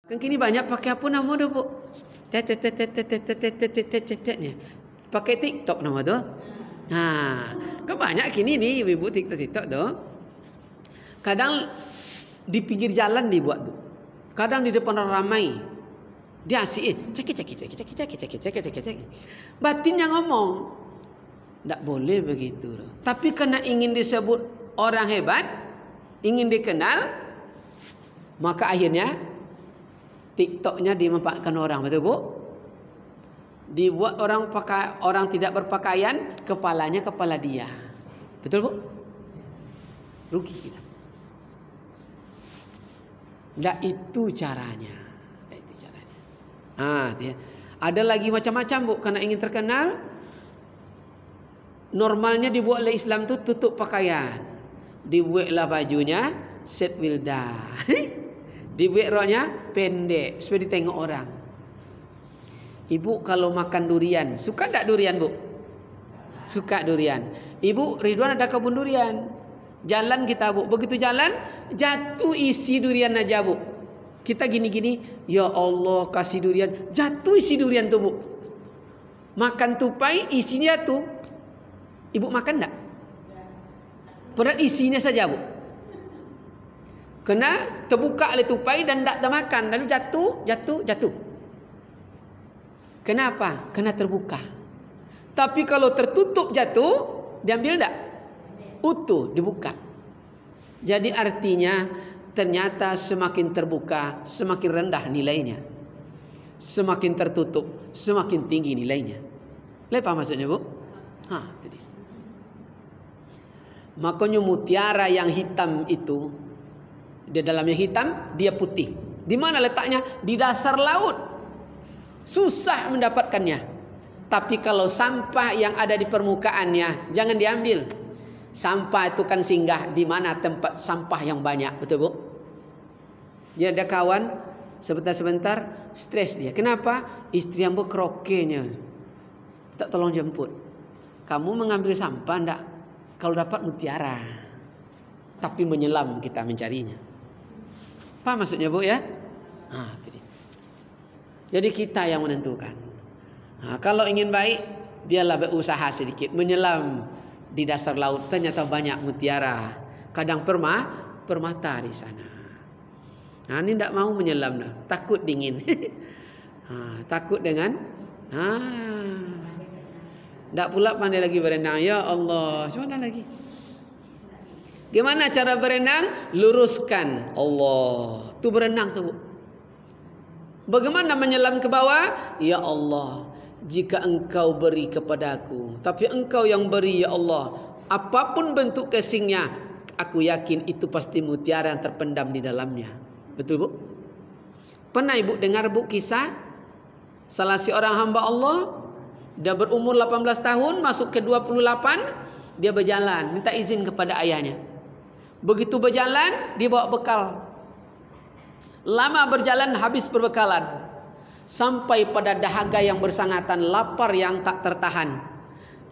Kan kini banyak pakai apa nama tu, Bu? Pakai TikTok nama tu. Ha, kan banyak kini ni ibu TikTok tu. Kadang di pinggir jalan dibuat tu. Kadang di depan orang ramai. Dia asyik cek. Batinnya ngomong. Tak boleh begitu. Tapi kena ingin disebut orang hebat, ingin dikenal, maka akhirnya TikToknya dimanfaatkan orang, betul Bu? Dibuat orang tidak berpakaian, kepalanya kepala dia. Betul Bu? Rugi kita. Tidak itu caranya. Ada lagi macam-macam Bu, karena ingin terkenal. Normalnya dibuat oleh Islam tu tutup pakaian. Dibuatlah bajunya set wilda. Dibuat roknya pendek supaya ditengok orang. Ibu kalau makan durian, suka tak durian Bu? Suka durian. Ibu Ridwan ada kebun durian. Jalan kita Bu, begitu jalan jatuh isi durian aja Bu. Kita gini-gini, ya Allah kasih durian, jatuh isi durian tu Bu. Makan tupai isinya tuh. Ibu makan tak? Padahal isinya saja Bu. Kena terbuka oleh tupai dan tak termakan. Lalu jatuh. Kenapa? Kena terbuka. Tapi kalau tertutup jatuh, diambil tak? Utuh, dibuka. Jadi artinya ternyata semakin terbuka, semakin rendah nilainya. Semakin tertutup, semakin tinggi nilainya. Apa maksudnya Bu? Tadi. Makanya mutiara yang hitam itu, di dalamnya hitam, dia putih. Di mana letaknya? Di dasar laut. Susah mendapatkannya. Tapi kalau sampah yang ada di permukaannya, jangan diambil. Sampah itu kan singgah di mana tempat sampah yang banyak, betul Bu? Dia ada kawan, sebentar-sebentar stres dia. Kenapa? Istri yang berkerokenya tak tolong jemput. Kamu mengambil sampah enggak? Kalau dapat mutiara, tapi menyelam kita mencarinya. Apa maksudnya Bu ya? Jadi kita yang menentukan. Kalau ingin baik, biarlah berusaha sedikit menyelam di dasar laut. Ternyata banyak mutiara. Kadang permata di sana. Ini tidak mau menyelam dah. Takut dingin. Takut dengan tidak pula pandai lagi berenang. Ya Allah, macam mana lagi? Gimana cara berenang? Luruskan Allah. Tu berenang tu Bu. Bagaimana menyelam ke bawah? Ya Allah, jika engkau beri kepadaku, tapi engkau yang beri ya Allah, apapun bentuk casingnya, aku yakin itu pasti mutiara yang terpendam di dalamnya. Betul Bu? Pernah Ibu dengar Bu kisah salah seorang hamba Allah, dia berumur 18 tahun, masuk ke 28, dia berjalan, minta izin kepada ayahnya. Begitu berjalan, dia bawa bekal. Lama berjalan, habis perbekalan. Sampai pada dahaga yang bersangatan, lapar yang tak tertahan.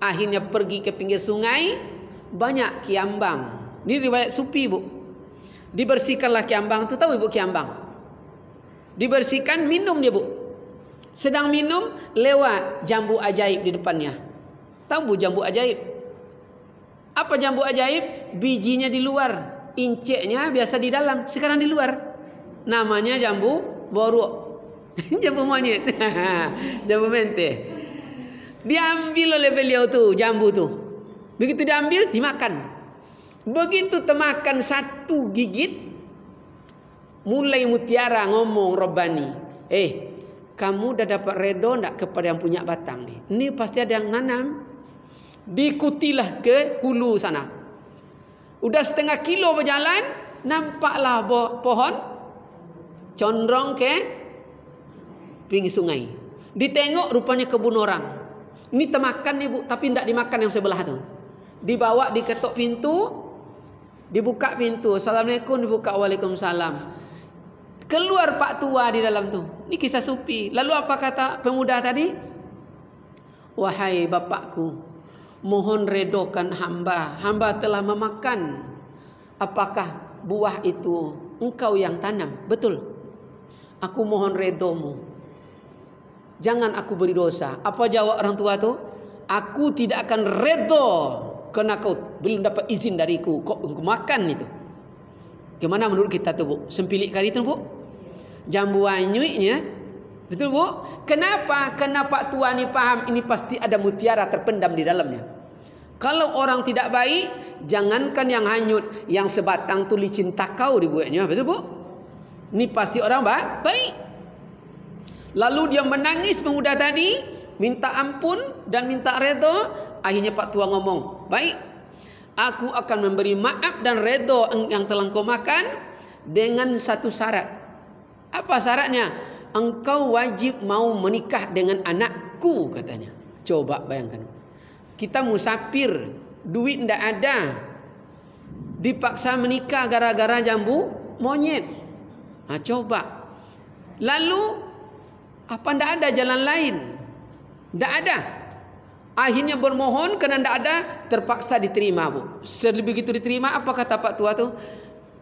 Akhirnya pergi ke pinggir sungai, banyak kiambang. Ini riwayat Sufi Bu. Dibersihkanlah kiambang itu, tahu Ibu kiambang? Dibersihkan, minum dia Bu. Sedang minum, lewat jambu ajaib di depannya. Tahu Bu jambu ajaib? Apa jambu ajaib? Bijinya di luar, inceknya biasa di dalam, sekarang di luar. Namanya jambu borok. Jambu monyet. Jambu mente. Diambil oleh beliau tu jambu tu. Begitu diambil, dimakan. Begitu termakan satu gigit, mulai mutiara ngomong Rabbani. Kamu dah dapat redo tak kepada yang punya batang ni? Ini pasti ada yang nanam. Diikutilah ke hulu sana. Udah setengah kilo berjalan, nampaklah pohon condong ke pinggir sungai. Ditengok rupanya kebun orang. Ini termakan nih Bu, tapi tidak dimakan yang sebelah tu. Dibawa, diketok pintu, dibuka pintu. Assalamualaikum, dibuka waalaikumsalam. Keluar Pak tua di dalam tu. Ini kisah Sufi. Lalu apa kata pemuda tadi? Wahai bapakku, mohon redokan hamba. Hamba telah memakan. Apakah buah itu engkau yang tanam? Betul. Aku mohon redomu. Jangan aku beri dosa. Apa jawab orang tua tu? Aku tidak akan redo kerana kau belum dapat izin dariku. Kau makan itu. Gimana menurut kita tu, Bu? Sempilik kali tu, Bu? Jambu anyuiknya. Betul, Bu? Kenapa? Kenapa Pak Tua ni faham ini pasti ada mutiara terpendam di dalamnya. Kalau orang tidak baik, jangankan yang hanyut, yang sebatang tu licin takau dibuatnya. Betul, Bu? Ini pasti orang baik. Lalu dia menangis pemuda tadi, minta ampun dan minta redha. Akhirnya Pak Tua ngomong, baik, aku akan memberi maaf dan redha yang telah kau makan dengan satu syarat. Apa syaratnya? Engkau wajib mau menikah dengan anakku, katanya. Coba bayangkan. Kita musafir, duit ndak ada, dipaksa menikah gara-gara jambu monyet. Nah, coba. Lalu apa ndak ada jalan lain? Ndak ada. Akhirnya bermohon kerana ndak ada, terpaksa diterima, Bu. Sebegitu diterima, apa kata Pak Tua tu?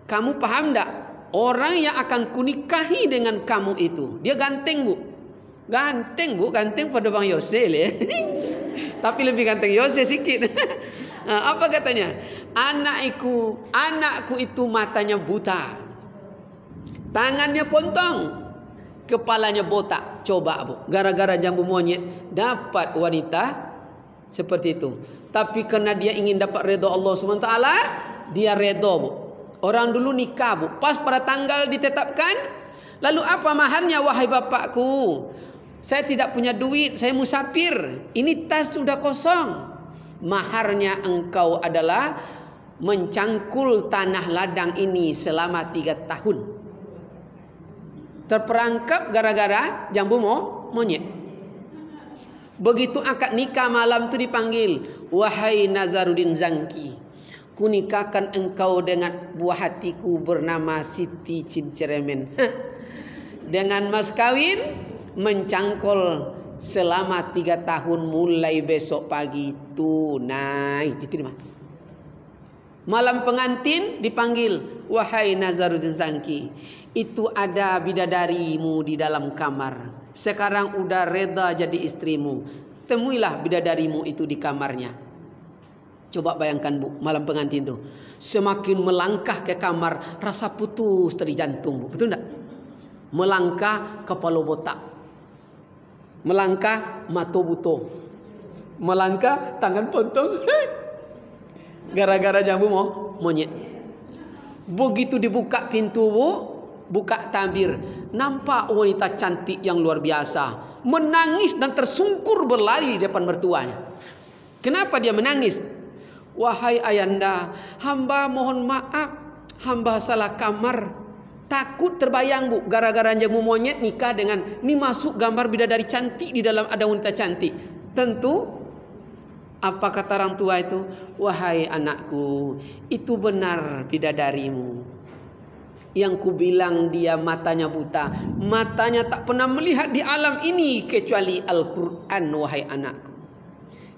Kamu paham ndak? Orang yang akan kunikahi dengan kamu itu, dia ganteng, Bu. Ganteng, Bu, ganteng pada Bang Yose le. Tapi lebih ganteng Yose sikit. Apa katanya? Anakku itu matanya buta, tangannya pontong, kepalanya botak. Coba, Bu, gara-gara jambu monyet dapat wanita seperti itu. Tapi karena dia ingin dapat redha Allah SWT, dia redha, Bu. Orang dulu nikah, Bu, pas pada tanggal ditetapkan. Lalu apa maharnya? Wahai bapakku, saya tidak punya duit, saya musafir, ini tas sudah kosong. Maharnya engkau adalah mencangkul tanah ladang ini selama 3 tahun. Terperangkap gara-gara jambu monyet. Begitu akad nikah malam itu dipanggil, wahai Nazaruddin Zangki, kunikahkan engkau dengan buah hatiku bernama Siti Cinceremen. Dengan mas kawin mencangkul selama 3 tahun mulai besok pagi tunai. Diterima. Malam pengantin dipanggil, wahai Nazaruddin Zangki, itu ada bidadarimu di dalam kamar. Sekarang udah reda jadi istrimu. Temuilah bidadarimu itu di kamarnya. Coba bayangkan, Bu, malam pengantin tu semakin melangkah ke kamar, rasa putus dari jantung, Bu. Betul tak? Melangkah kepala botak, melangkah mata buto, melangkah tangan pontong. Gara-gara jambu monyet. Begitu dibuka pintu, Bu, buka tabir, nampak wanita cantik yang luar biasa, menangis dan tersungkur berlari di depan mertuanya. Kenapa dia menangis? Wahai ayanda, hamba mohon maaf, hamba salah kamar. Takut terbayang, Bu, gara-gara jambu monyet nikah dengan ni, masuk gambar bidadari cantik, di dalam ada wanita cantik. Tentu apa kata orang tua itu? Wahai anakku, itu benar bidadarimu. Yang ku bilang dia matanya buta, matanya tak pernah melihat di alam ini kecuali Al-Quran, wahai anakku.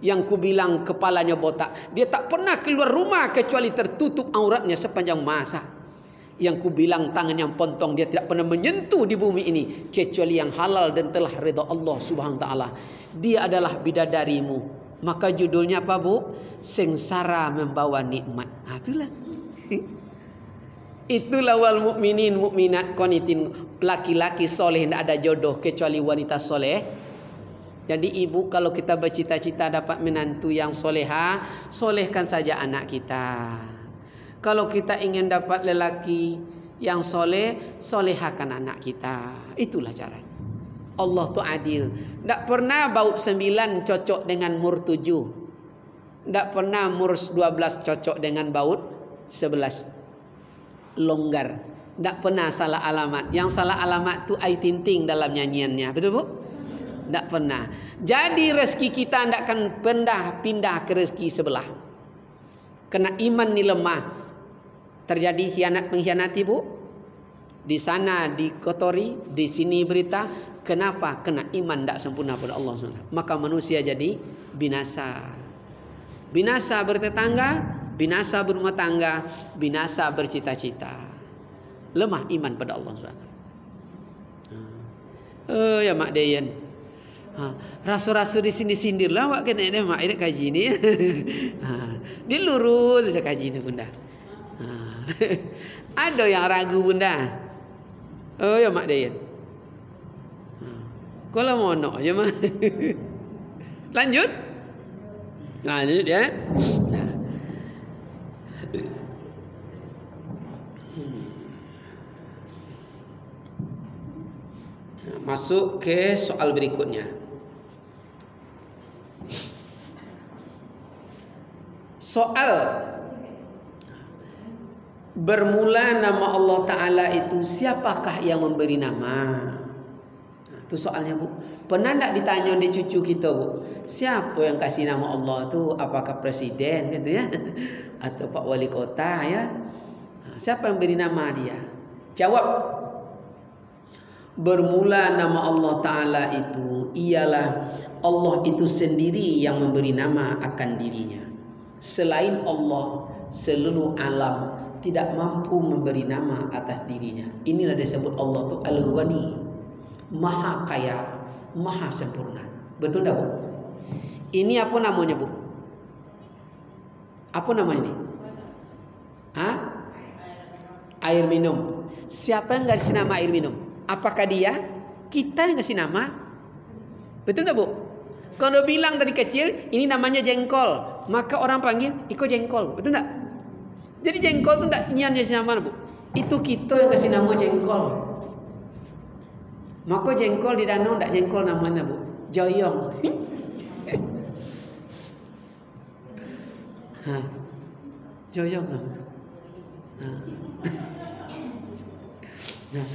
Yang ku bilang kepalanya botak, dia tak pernah keluar rumah kecuali tertutup auratnya sepanjang masa. Yang ku bilang tangan yang pontong, dia tidak pernah menyentuh di bumi ini kecuali yang halal dan telah redha Allah Subhanahu wa taala. Dia adalah bidadarimu. Maka judulnya apa, Bu? Sengsara membawa nikmat. Itulah. Itulah wal mukminin mukminat qanitin, laki-laki soleh tidak ada jodoh kecuali wanita soleh. Jadi ibu, kalau kita bercita-cita dapat menantu yang soleha, solehkan saja anak kita. Kalau kita ingin dapat lelaki yang soleh, solehakan anak kita. Itulah cara. Allah tu adil. Tak pernah baut 9 cocok dengan mur 7. Tak pernah mur 12 cocok dengan baut 11. Longgar. Tak pernah salah alamat. Yang salah alamat tu Ai Tinting dalam nyanyiannya. Betul, Bu? Tak pernah. Jadi rezeki kita tidak akan pindah ke rezeki sebelah. Kena iman ni lemah. Terjadi khianat mengkhianati, Bu. Di sana dikotori, di sini berita. Kenapa? Kena iman tidak sempurna pada Allah SWT. Maka manusia jadi binasa. Binasa bertetangga, binasa berumah tangga, binasa bercita-cita. Lemah iman pada Allah SWT. Ya Mak Dayan. Rasa-rasa di sini sindirlah awak kena ni mak ini kaji ni. Dia lurus saja kaji ni bunda. Ada yang ragu bunda. Ya Mak Dayan. Kalau mau nak je mah. Lanjut. Lanjut ya. Masuk ke soal berikutnya. Soal bermula nama Allah Ta'ala itu siapakah yang memberi nama? Itu soalnya Bu. Pernah tak ditanya di cucu kita Bu, siapa yang kasih nama Allah tu? Apakah presiden gitu ya? Atau Pak Wali Kota ya? Siapa yang beri nama dia? Jawab, bermula nama Allah Ta'ala itu ialah Allah itu sendiri yang memberi nama akan dirinya. Selain Allah, seluruh alam tidak mampu memberi nama atas dirinya. Inilah disebut Allah itu Al-Ghani, Maha Kaya, Maha Sempurna. Betul tak Bu? Ini apa namanya Bu? Apa nama ini? Air minum. Siapa yang kasih nama air minum? Apakah dia? Kita yang kasih nama. Betul tak Bu? Kalau bilang dari kecil ini namanya jengkol, maka orang panggil Iko jengkol. Betul tak? Jadi jengkol itu tidak nyian kasih nama Bu. Itu kita yang kasih nama jengkol. Maka jengkol di danau tidak jengkol namanya Bu, joyong. Joyong lah. Nah,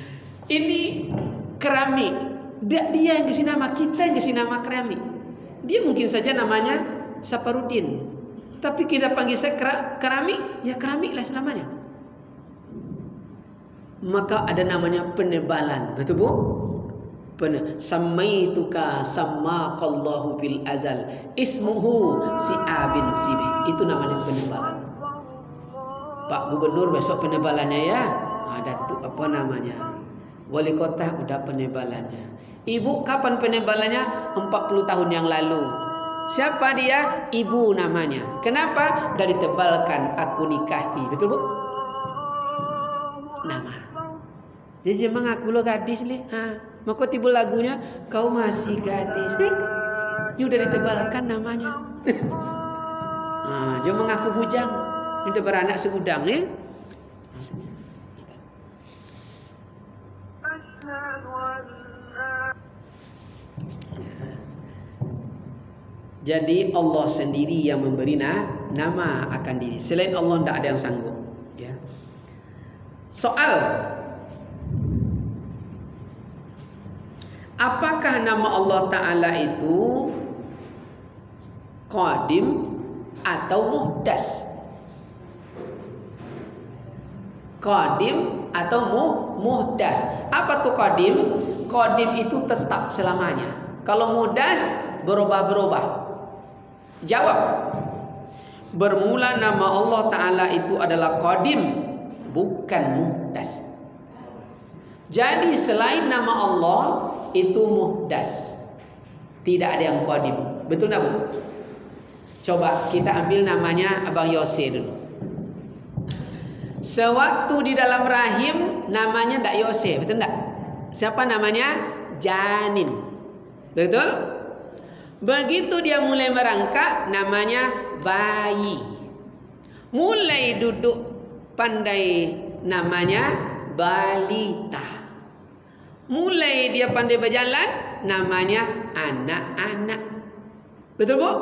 ini keramik. Dia yang kasih nama, kita yang kasih nama keramik. Dia mungkin saja namanya Saparudin, tapi kita panggil saya keramik, ya keramik lah selamanya. Maka ada namanya penebalan, betul Bu? Samaituka samaqallahu bil azal ismuhu si'abin sibih. Itu namanya penebalan. Pak Gubernur besok penebalannya ya. Datuk apa namanya? Wali kota udah penebalannya. Ibu kapan penebalannya? 40 tahun yang lalu. Siapa dia? Ibu namanya. Kenapa? Udah ditebalkan aku nikahi. Betul Bu? Nama. Jadi memang aku lo gadis li. Maka timbul lagunya kau masih gadis. Ini udah ditebalkan namanya. Dia mengaku bujang. Ini udah beranak segudang ya. Jadi Allah sendiri yang memberi nama akan diri. Selain Allah tidak ada yang sanggup. Ya. Soal, apakah nama Allah Ta'ala itu Qadim atau Muhdas? Qadim atau Muhdas? Apa tuh Qadim? Qadim itu tetap selamanya. Kalau Muhdas berubah-berubah. Jawab, bermula nama Allah Ta'ala itu adalah Qadim, bukan Muhdas. Jadi selain nama Allah itu Muhdas, tidak ada yang Qadim. Betul tak Bu? Coba kita ambil namanya Abang Yose dulu. Sewaktu di dalam rahim namanya tidak Yose, betul tak? Siapa namanya? Janin. Betul? Begitu dia mulai merangkak namanya bayi. Mulai duduk pandai namanya balita. Mulai dia pandai berjalan namanya anak-anak. Betul Bu?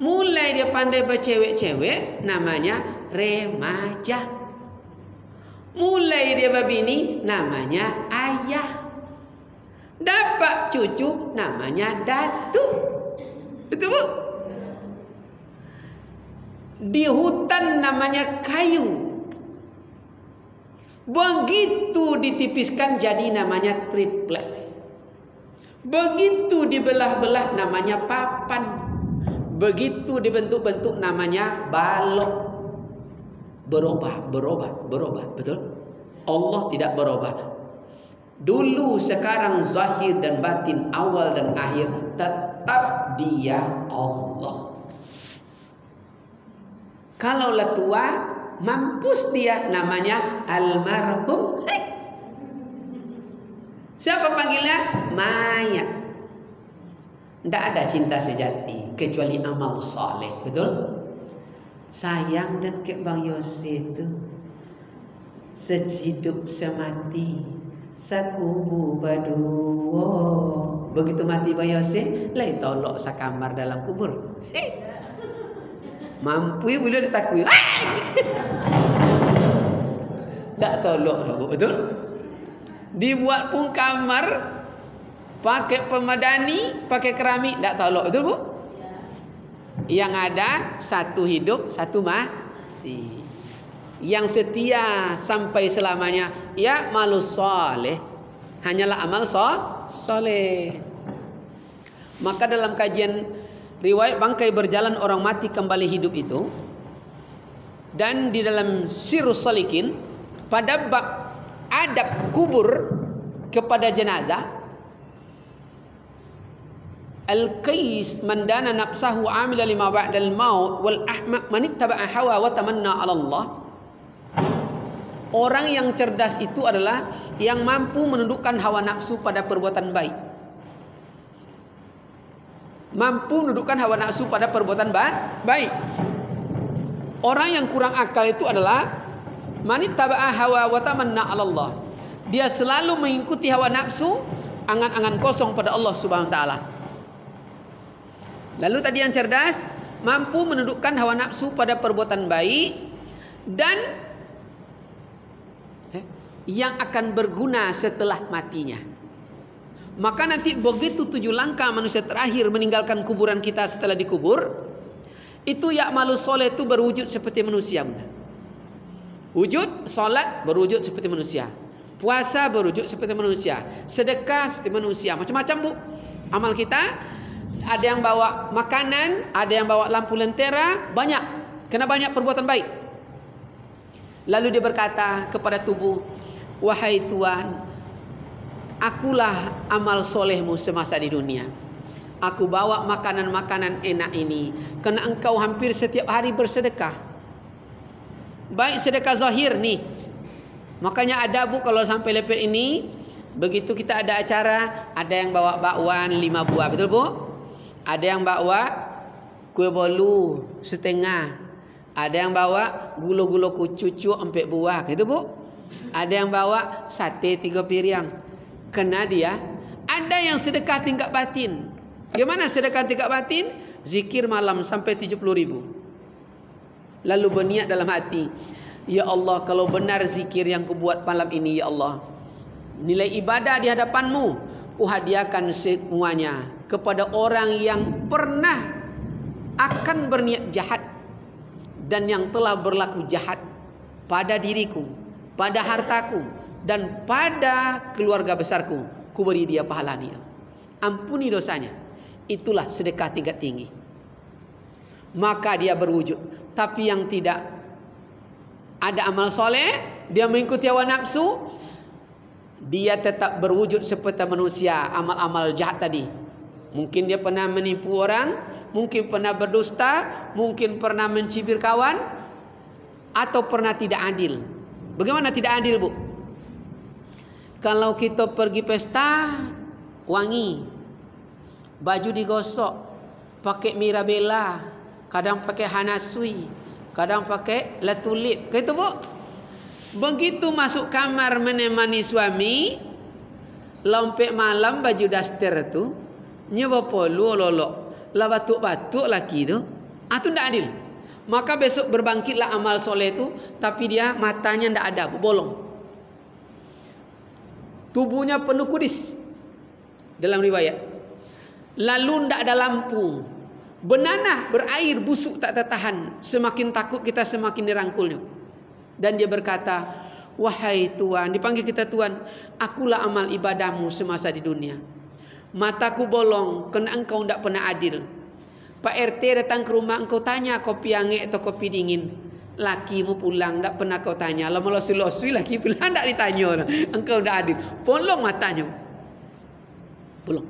Mulai dia pandai bercewek-cewek namanya remaja. Mulai dia berbini namanya ayah. Dapat cucu namanya datuk. Itu Bu. Di hutan namanya kayu. Begitu ditipiskan jadi namanya triplet. Begitu dibelah-belah namanya papan. Begitu dibentuk-bentuk namanya balok. Berubah. Betul? Allah tidak berubah. Dulu, sekarang, zahir dan batin, awal dan akhir, tetap Dia Allah. Kalau lah tua, mampus dia, namanya almarhum. Siapa panggilnya? Mayat. Tidak ada cinta sejati kecuali amal saleh, betul? Sayang dan kek Bang Yose itu sehidup semati sakubu baduwo. Begitu mati Bang Yose, lai tolok sakamar dalam kubur. Mampu boleh ditakui. Tak tolok dah, betul? Dibuat pun kamar pakai pemadani, pakai keramik, tak tolok, betul Bu? Yang ada satu hidup, satu mati. Yang setia sampai selamanya, ya malus soleh, hanyalah amal soleh. Maka dalam kajian riwayat bangkai berjalan orang mati kembali hidup itu, dan di dalam Sirrus Salikin pada bab adab kubur kepada jenazah, al-qais man dana nafsahu amila lima ba'dal maut wal ahmaq man ittaba'a hawa wa tamanna 'ala Allah. Orang yang cerdas itu adalah yang mampu menundukkan hawa nafsu pada perbuatan baik. Mampu menundukkan hawa nafsu pada perbuatan baik. Orang yang kurang akal itu adalah man ittaba'a hawa wa tamanna 'ala Allah. Dia selalu mengikuti hawa nafsu, angan-angan kosong pada Allah Subhanahu wa taala. Lalu tadi yang cerdas mampu menundukkan hawa nafsu pada perbuatan baik dan yang akan berguna setelah matinya. Maka nanti begitu 7 langkah manusia terakhir meninggalkan kuburan kita setelah dikubur, itu ya'malus soleh itu berwujud seperti manusia. Wujud solat berwujud seperti manusia, puasa berwujud seperti manusia, sedekah seperti manusia, macam-macam Bu amal kita. Ada yang bawa makanan, ada yang bawa lampu lentera, banyak. Kena banyak perbuatan baik. Lalu dia berkata kepada tubuh, wahai Tuhan, akulah amal solehmu semasa di dunia. Aku bawa makanan-makanan enak ini karena engkau hampir setiap hari bersedekah. Baik sedekah zahir nih. Makanya ada Bu kalau sampai lepet ini, begitu kita ada acara, ada yang bawa bakwan 5 buah, betul Bu? Ada yang bawa kue bolu setengah. Ada yang bawa gula-gula cucu 4 buah, gitu Bu. Ada yang bawa sate 3 piring. Kena dia. Ada yang sedekah tingkat batin. Gimana sedekah tingkat batin? Zikir malam sampai 70.000. Lalu berniat dalam hati, ya Allah, kalau benar zikir yang kubuat malam ini, ya Allah, nilai ibadah di hadapanmu kuhadiahkan semuanya kepada orang yang pernah akan berniat jahat dan yang telah berlaku jahat pada diriku, pada hartaku, dan pada keluarga besarku. Ku beri dia pahalanya, ampuni dosanya. Itulah sedekah tingkat tinggi. Maka dia berwujud. Tapi yang tidak ada amal soleh, dia mengikuti hawa nafsu, dia tetap berwujud seperti manusia, amal-amal jahat tadi. Mungkin dia pernah menipu orang, mungkin pernah berdusta, mungkin pernah mencibir kawan, atau pernah tidak adil. Bagaimana tidak adil Bu? Kalau kita pergi pesta, wangi, baju digosok, pakai Mirabella, kadang pakai Hanasui, kadang pakai Latulip, gitu Bu. Begitu masuk kamar menemani suami, lompek malam baju daster tu, nyoba polu lolok, lah batuk-batuk laki tu, itu tidak adil. Maka besok berbangkitlah amal soleh tu, tapi dia matanya tidak ada, bolong. Tubuhnya penuh kudis dalam riwayat. Lalu tidak ada lampu, benanah, berair, busuk tak tertahan. Semakin takut kita, semakin dirangkulnya. Dan dia berkata, wahai Tuhan, dipanggil kita Tuhan, akulah amal ibadahmu semasa di dunia. Mataku bolong kerana engkau tidak pernah adil. Pak RT datang ke rumah, engkau tanya kopi anget atau kopi dingin. Lakimu pulang tak pernah kau tanya. Lama losi-losi laki pulang tak ditanya. Engkau tak adil. Bolong matanya. Bolong.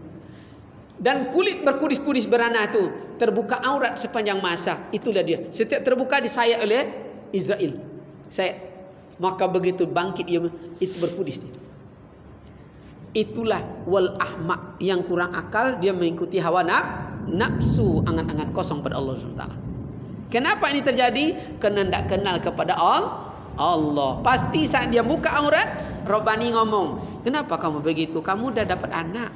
Dan kulit berkudis-kudis beranak tu terbuka aurat sepanjang masa. Itulah dia. Setiap terbuka disayat oleh Israel. Sayat. Maka begitu bangkit dia, itu berkudis dia. Itulah wal ahmak, yang kurang akal, dia mengikuti hawa nafsu, angan-angan kosong pada Allah SWT. Kenapa ini terjadi? Kerana tidak kenal kepada Allah. Pasti saat dia buka aurat, Rabbani ngomong, kenapa kamu begitu? Kamu dah dapat anak,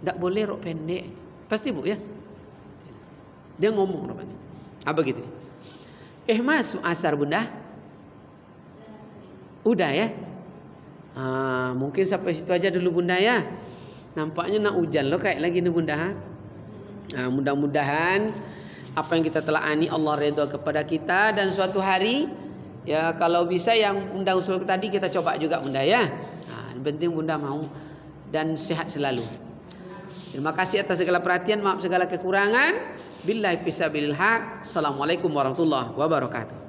tak boleh rok pendek. Pasti bu ya. Dia ngomong Rabbani. Apa gitu? Masuk asar bunda? Udah ya. Mungkin sampai situ aja dulu bunda ya. Nampaknya nak hujan loh kayak lagi nih bunda. Mudah-mudahan apa yang kita telahani Allah redha kepada kita, dan suatu hari ya kalau bisa yang bunda usul tadi kita coba juga bunda ya. Yang penting bunda mau dan sehat selalu. Terima kasih atas segala perhatian, maaf segala kekurangan. Billahi fisabilil haq. Assalamualaikum warahmatullahi wabarakatuh.